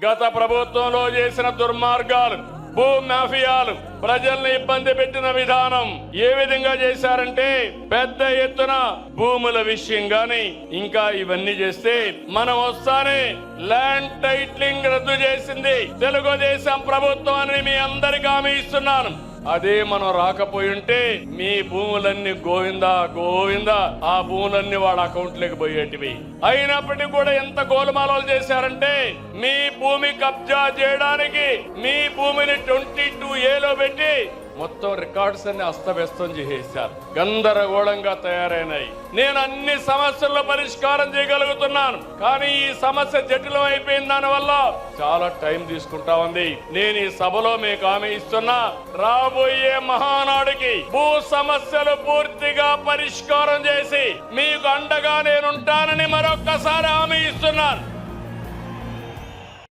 గత ప్రభుత్వంలో చేసిన దుర్మార్గాలు, భూ మాఫియాలు, ప్రజల్ని ఇబ్బంది పెట్టిన విధానం ఏ విధంగా చేశారంటే పెద్ద ఎత్తున భూముల విషయం గాని ఇంకా ఇవన్నీ చేస్తే మనం వస్తానే ల్యాండ్ టైటిలింగ్ రద్దు చేసింది తెలుగుదేశం ప్రభుత్వం అని మీ అందరికీ హామీ ఇస్తున్నాను. అదే మనం రాకపోయి ఉంటే మీ భూములన్నీ గోవిందా గోవిందా ఆ భూములన్నీ వాళ్ళ అకౌంట్లోకి పోయేటివి. అయినప్పటికీ కూడా ఎంత గోలమాలాలు చేశారంటే మీ భూమి కబ్జా చేయడానికి మీ భూమిని 22A పెట్టి మొత్తం రికార్డ్స్ అన్ని అస్తవ్యస్తం చేసేశారు. గందరగోళంగా తయారైనాయి. నేను అన్ని సమస్యల్లో పరిష్కారం చేయగలుగుతున్నాను, కానీ ఈ సమస్య జటిలం అయిపోయిన దాని వల్ల చాలా టైం తీసుకుంటా ఉంది. నేను ఈ సభలో మీకు హామీ ఇస్తున్నా, రాబోయే మహానాడుకి భూ సమస్యలు పూర్తిగా పరిష్కారం చేసి మీకు అండగా నేనుంటానని మరొక్కసారి హామీ ఇస్తున్నాను.